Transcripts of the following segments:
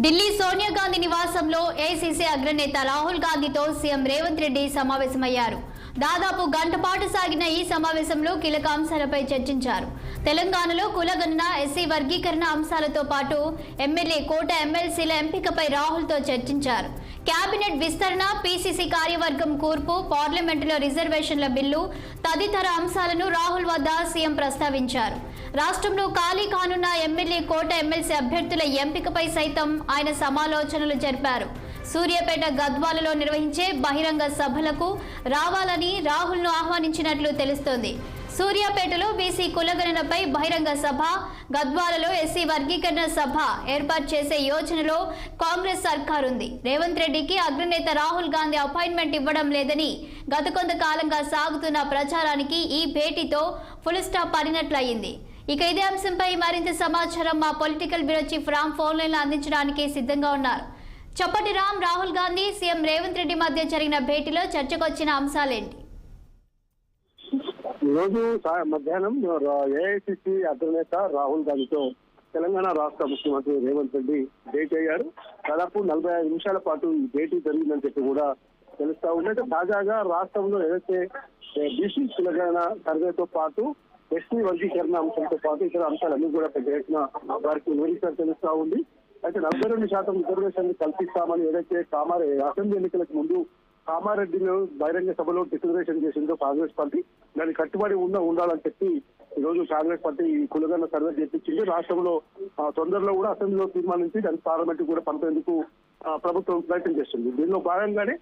ఢిల్లీ సోనియా గాంధీ నివాసంలో ఏఐసీసీ అగ్రనేత రాహుల్ గాంధీతో సీఎం రేవంత్ రెడ్డి సమావేశమయ్యారు. దాదాపు గంట పాటు సాగిన ఈ సమావేశంలో కీలక అంశాలపై చర్చించారు. తెలంగాణలో కులగణన, ఎస్సీ వర్గీకరణ అంశాలతో పాటు ఎమ్మెల్యే కోట ఎమ్మెల్సీల ఎంపికపై రాహుల్తో చర్చించారు. కేబినెట్ విస్తరణ, పీసీసీ కార్యవర్గం కూర్పు, పార్లమెంటులో రిజర్వేషన్ల బిల్లు తదితర అంశాలను రాహుల్ వద్ద సీఎం ప్రస్తావించారు. రాష్ట్రంలో ఖాళీ కానున్న ఎమ్మెల్యే కోట ఎమ్మెల్సీ అభ్యర్థుల ఎంపికపై సైతం ఆయన సమాలోచనలు జరిపారు. సూర్యాపేట, గద్వాలలో నిర్వహించే బహిరంగ సభలకు రావాలని రాహుల్ను ఆహ్వానించినట్లు తెలుస్తోంది. సూర్యాపేటలో బీసీ కులగణనపై బహిరంగ సభ, గద్వాలలో ఎస్సీ వర్గీకరణ సభ ఏర్పాటు చేసే యోచనలో కాంగ్రెస్ సర్కారుంది. రేవంత్ రెడ్డికి అగ్రనేత రాహుల్ గాంధీ అపాయింట్మెంట్ ఇవ్వడం లేదని గత కొంతకాలంగా సాగుతున్న ప్రచారానికి ఈ భేటీతో ఫుల్ స్టాప్ పడినట్లయింది. ఇక ఇదే అంశంపై మరింత సమాచారం మా political bureau chief Ram phone లైన్లో అందించడానికి సిద్ధంగా ఉన్నారు. చెప్పండి రామ్, రాహుల్ గాంధీ, సీఎం రేవంత్ రెడ్డి మధ్య జరిగిన భేటీలో చర్చకొచ్చిన అంశాలేంటి? ఈరోజు మధ్యాహ్నం ఏఐసిసి అగ్రనేత రాహుల్ గాంధీతో తెలంగాణ రాష్ట్ర ముఖ్యమంత్రి రేవంత్ రెడ్డి భేటీ అయ్యారు. దాదాపు 45 నిమిషాల పాటు ఈ భేటీ జరిగిందని చెప్పి కూడా తెలుస్తా ఉంది. తాజాగా రాష్ట్రంలో ఏదైతే బీసీ కులగణన సర్వేతో పాటు ఎస్సీ వర్గీకరణ అంశంతో పాటు ఇతర అంశాలన్నీ కూడా పెద్ద ఎత్తున వారికి వివరించారు తెలుస్తా ఉంది. అయితే 42% రిజర్వేషన్ కల్పిస్తామని ఏదైతే అసెంబ్లీ ఎన్నికలకు ముందు కామారెడ్డిలో బహిరంగ సభలో డిక్లరేషన్ చేసిందో కాంగ్రెస్ పార్టీ, దాన్ని కట్టుబడి ఉండాలని చెప్పి ఈ రోజు కాంగ్రెస్ పార్టీ కులగణన సర్వే చేపించింది. రాష్ట్రంలో తొందరలో కూడా అసెంబ్లీలో తీర్మానించి దాన్ని పార్లమెంట్ కూడా పంపేందుకు ప్రభుత్వం ప్రయత్నం చేస్తుంది. దీనిలో భాగంగానే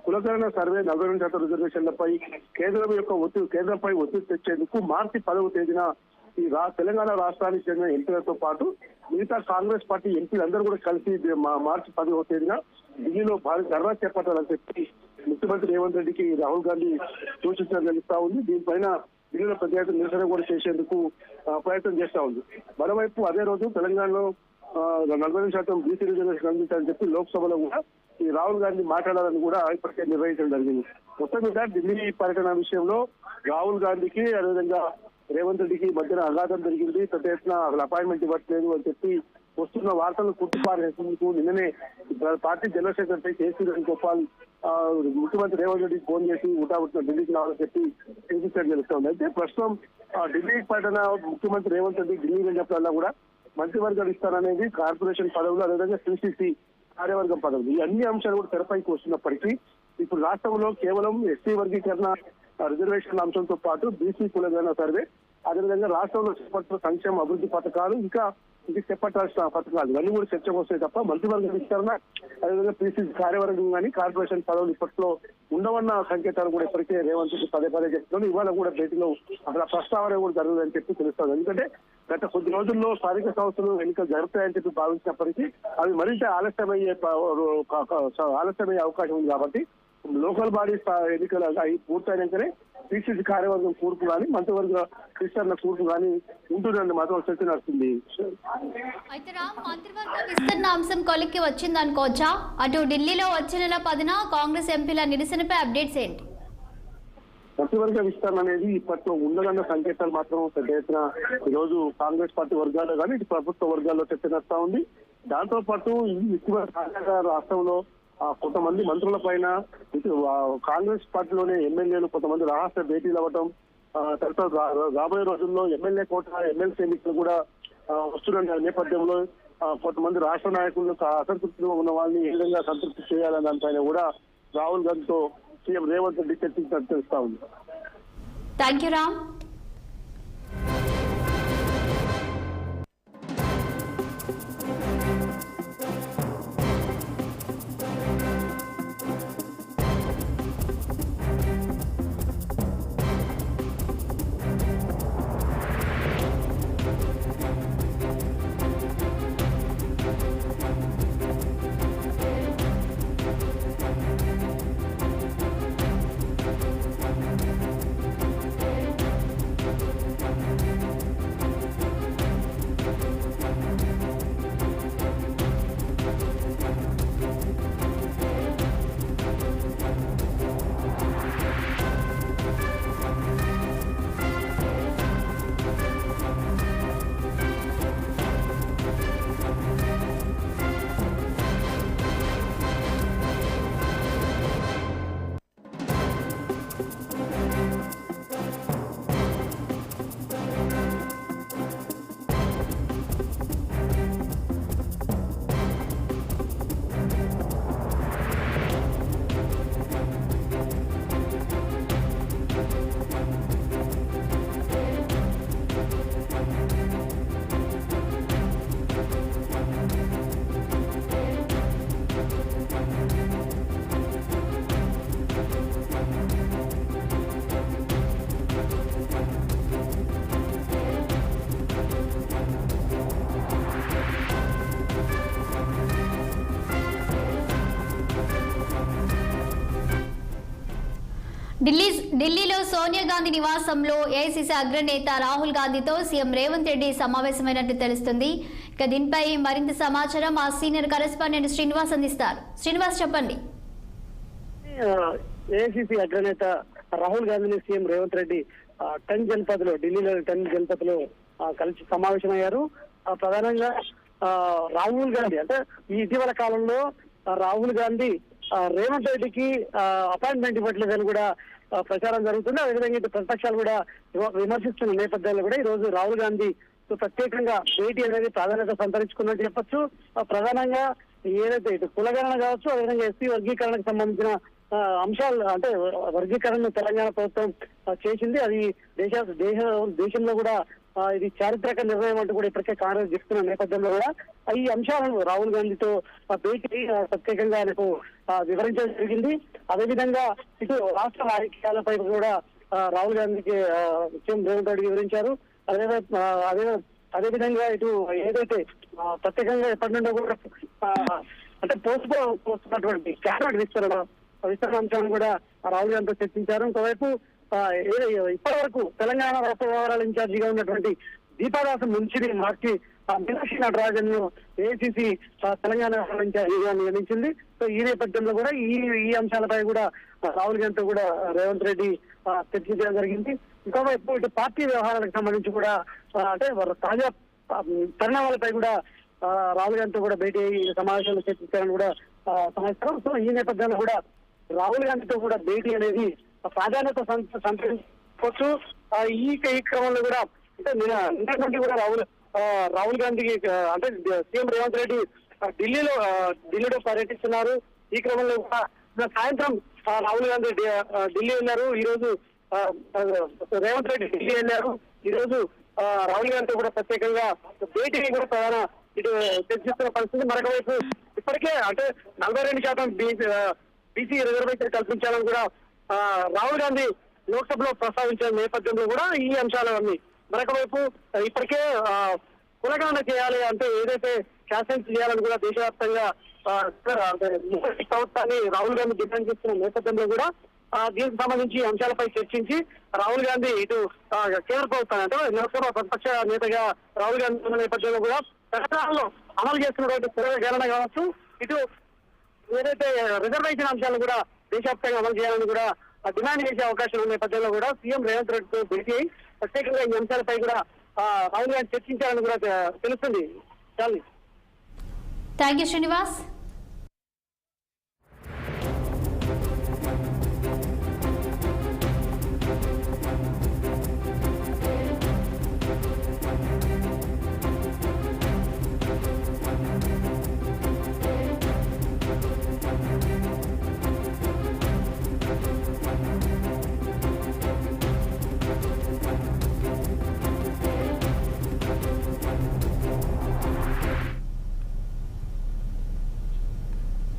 కులగణన సర్వే 42% రిజర్వేషన్లపై కేంద్రంపై ఒత్తిడి తెచ్చేందుకు మార్చి 10వ తేదీన ఈ తెలంగాణ రాష్ట్రానికి చెందిన ఎంపీలతో పాటు మిగతా కాంగ్రెస్ పార్టీ ఎంపీలందరూ కూడా కలిసి మార్చి 10వ తేదీన ఢిల్లీలో భారీ ధర్నా చేపట్టాలని చెప్పి ముఖ్యమంత్రి రేవంత్ రెడ్డికి రాహుల్ గాంధీ సూచించడం జరుగుతా ఉంది. దీనిపైన ఢిల్లీలో పెద్ద ఎత్తున నిరసన కూడా చేసేందుకు ప్రయత్నం చేస్తా ఉంది. మరోవైపు అదే రోజు తెలంగాణలో 40% బీసీ రిజర్వేషన్ అందించాలని చెప్పి లోక్సభలో కూడా ఈ రాహుల్ గాంధీ మాట్లాడాలని కూడా ఇప్పటికే నిర్వహించడం జరిగింది. మొత్తం మీద ఢిల్లీ పర్యటన విషయంలో రాహుల్ గాంధీకి అదేవిధంగా రేవంత్ రెడ్డికి మధ్యన అగాధం జరిగింది. పెద్ద ఎత్తున అసలు అపాయింట్మెంట్ ఇవ్వట్లేదు అని చెప్పి వస్తున్న వార్తలు కుట్టిపారేందుకు నిన్ననే party general secretary KC Venugopal ముఖ్యమంత్రి రేవంత్ రెడ్డికి ఫోన్ చేసి ఉటావుతున్న ఢిల్లీకి రావాలని చెప్పి సూచించడం జరుగుతుంది. అయితే ప్రస్తుతం ఢిల్లీ పర్యటన ముఖ్యమంత్రి రేవంత్ రెడ్డి ఢిల్లీ వెళ్ళినప్పుడల్లా కూడా మంత్రివర్గాలు ఇస్తారనేది కార్పొరేషన్ పదవులు, అదేవిధంగా పీసీసీ కార్యవర్గం పదవులు, ఈ అన్ని అంశాలు కూడా తెరపైకి వస్తున్నప్పటికీ ఇప్పుడు రాష్ట్రంలో కేవలం ఎస్సీ వర్గీకరణ రిజర్వేషన్ల అంశంతో పాటు బీసీ కులగణన సర్వే, అదేవిధంగా రాష్ట్రంలో చేపట్టిన సంక్షేమ అభివృద్ధి పథకాలు, ఇంకా ఇది చేపట్టాల్సిన పథకాలు ఇవన్నీ కూడా చర్చకు వస్తాయి తప్ప మంత్రివర్గ విస్తరణ, అదేవిధంగా పీసీసీ కార్యవర్గం కానీ కార్పొరేషన్ పదవులు ఇప్పట్లో ఉండవన్న సంకేతాలు కూడా ఇప్పటికే రేవంత్ రెడ్డి పదే చెప్తున్నాను. ఇవాళ కూడా భేటీలో అసలు ప్రస్తావన కూడా జరుగుతుందని చెప్పి తెలుస్తుంది. ఎందుకంటే గత కొద్ది రోజుల్లో స్థానిక సంస్థలు ఎన్నికలు జరుగుతాయని చెప్పి భావించినప్పటికీ అవి మరింత ఆలస్యమయ్యే అవకాశం ఉంది. కాబట్టి లోకల్ బాడీ ఎన్నికలు పూర్తయినాకనే పీసీసీ కార్యవర్గం కూర్పు కానీ మంత్రివర్గ విస్తరణ కూర్పు కానీ ఉంటుందని మాత్రం చర్చ నడుస్తుంది. అయితే రామ్, మంత్రివర్గ విస్తరణ అంశం కొలిక్కి వచ్చింది అనుకోవచ్చా? అటు ఢిల్లీలో వచ్చే నెల 10న కాంగ్రెస్ ఎంపీల నిరసనపై అప్డేట్స్ ఏంటి? మంత్రివర్గ విస్తరణ అనేది ఇప్పట్లో ఉండదన్న సంకేతాలు మాత్రం పెద్ద ఎత్తున ఈ రోజు కాంగ్రెస్ పార్టీ వర్గాల్లో కానీ ఇటు ప్రభుత్వ వర్గాల్లో చర్చ నడుస్తా ఉంది. దాంతో పాటు రాష్ట్రంలో కొంతమంది మంత్రుల పైన కాంగ్రెస్ పార్టీలోనే ఎమ్మెల్యేలు కొంతమంది రహస్య భేటీలు అవ్వటం, తర్వాత రాబోయే రోజుల్లో ఎమ్మెల్యే కోట ఎమ్మెల్సీ ఎన్నికలు కూడా వస్తున్న నేపథ్యంలో కొంతమంది రాష్ట్ర నాయకులు అసంతృప్తిలో ఉన్న వాళ్ళని ఏ విధంగా సంతృప్తి చేయాలనే దానిపైన కూడా రాహుల్ గాంధీతో సీఎం రేవంత్ రెడ్డి చర్చించినట్టు తెలుస్తా ఉంది. Thank you Ram. ఢిల్లీలో సోనియా గాంధీ నివాసంలో ఏఐసీసీ అగ్రనేత రాహుల్ గాంధీతో సీఎం రేవంత్ రెడ్డి సమావేశమైనట్టు తెలుస్తుంది. ఇక దీనిపై మరింత సమాచారం మా సీనియర్ కరెస్పాండెంట్ శ్రీనివాస్ అందిస్తారు. శ్రీనివాస్ చెప్పండి. ఏఐసీసీ అగ్రనేత రాహుల్ గాంధీని సీఎం రేవంత్ రెడ్డి ఢిల్లీలో 10 జనపథ్లో కలిసి సమావేశమయ్యారు. ప్రధానంగా రాహుల్ గాంధీ అంటే ఈ ఇటీవల కాలంలో రాహుల్ గాంధీ రేవంత్ రెడ్డికి అపాయింట్మెంట్ ఇవ్వట్లేదని కూడా ప్రచారం జరుగుతుంది. అదేవిధంగా ఇటు ప్రతిపక్షాలు కూడా విమర్శిస్తున్న నేపథ్యంలో కూడా ఈ రోజు రాహుల్ గాంధీ ప్రత్యేకంగా భేటీ అనేది ప్రాధాన్యత సంతరించుకున్నట్టు చెప్పొచ్చు. ప్రధానంగా ఏదైతే ఇటు కులగణన కావచ్చు, అదేవిధంగా ఎస్సీ వర్గీకరణకు సంబంధించిన అంశాలు అంటే వర్గీకరణను తెలంగాణ ప్రభుత్వం చేసింది. అది దేశంలో కూడా ఇది చారిత్రక నిర్ణయం అంటూ కూడా ఇప్పటికే కాంగ్రెస్ చెప్తున్న నేపథ్యంలో కూడా ఈ అంశాలను రాహుల్ గాంధీతో భేటీ ప్రత్యేకంగా ఆయనకు వివరించడం జరిగింది. అదేవిధంగా ఇటు రాష్ట్ర రాజకీయాలపై కూడా రాహుల్ గాంధీకి సీఎం రేవంత్ రెడ్డి వివరించారు. అదేవిధంగా ఇటు ఏదైతే ప్రత్యేకంగా ఎప్పటి నుండో కూడా అంటే పోస్తున్నటువంటి క్యాబినెట్ విస్తరణ అంశాలను కూడా రాహుల్ గాంధీతో చర్చించారు. ఇంకోవైపు ఇప్పటి వరకు తెలంగాణ రాష్ట్ర వ్యవహారాల ఇన్ఛార్జిగా ఉన్నటువంటి దీపాదాసు మున్షిని మార్చి మీనాక్షి నటరాజన్ ను ఏఐసీసీ తెలంగాణ ఇన్ఛార్జిగా నియమించింది. సో ఈ నేపథ్యంలో కూడా ఈ అంశాలపై కూడా రాహుల్ గాంధీతో కూడా రేవంత్ రెడ్డి చర్చించడం జరిగింది. ఇంకోవైపు ఇటు పార్టీ వ్యవహారాలకు సంబంధించి కూడా అంటే తాజా పరిణామాలపై కూడా రాహుల్ గాంధీతో కూడా భేటీ సమావేశంలో చర్చించారని కూడా సమాచారం. సో ఈ నేపథ్యంలో కూడా రాహుల్ గాంధీతో కూడా భేటీ అనేది ప్రాధాన్యత సంతరించుకోవచ్చు. ఈ క్రమంలో కూడా అంటే నిన్నటి కూడా రాహుల్ గాంధీకి అంటే సీఎం రేవంత్ రెడ్డి ఢిల్లీలో పర్యటిస్తున్నారు. ఈ క్రమంలో కూడా సాయంత్రం రాహుల్ గాంధీ ఢిల్లీ వెళ్ళారు. ఈ రోజు రేవంత్ రెడ్డి ఢిల్లీ వెళ్ళారు. ఈ రోజు రాహుల్ గాంధీతో కూడా ప్రత్యేకంగా భేటీ కూడా ప్రధాన ఇటు చర్చిస్తున్న పరిస్థితి. మరొక వైపు ఇప్పటికే అంటే 42% బీసీ రిజర్వేషన్ కల్పించాలని కూడా రాహుల్ గాంధీ లోక్సభలో ప్రస్తావించిన నేపథ్యంలో కూడా ఈ అంశాలన్నీ. మరొక వైపు ఇప్పటికే కులగణన చేయాలి అంటే ఏదైతే శాసనం చేయాలని కూడా దేశవ్యాప్తంగా ప్రభుత్వాన్ని రాహుల్ గాంధీ డిమాండ్ చేస్తున్న నేపథ్యంలో కూడా దీనికి సంబంధించి అంశాలపై చర్చించి రాహుల్ గాంధీ ఇటు కేంద్ర ప్రభుత్వం అంటే లోక్సభ ప్రతిపక్ష నేతగా రాహుల్ గాంధీ ఉన్న నేపథ్యంలో కూడా తెలంగాణలో అమలు చేస్తున్నటువంటి కులగణన కావచ్చు, ఇటు ఏదైతే రిజర్వేషన్ అంశాలను కూడా దేశవ్యాప్తంగా అమలు చేయాలని కూడా డిమాండ్ చేసే అవకాశం ఉన్న నేపథ్యంలో కూడా సీఎం రేవంత్ రెడ్డితో భేటీ అయి ప్రత్యేకంగా ఈ అంశాలపై కూడా రాహుల్ గాంధీ చర్చించాలని కూడా తెలుస్తుంది. Thank you Srinivas.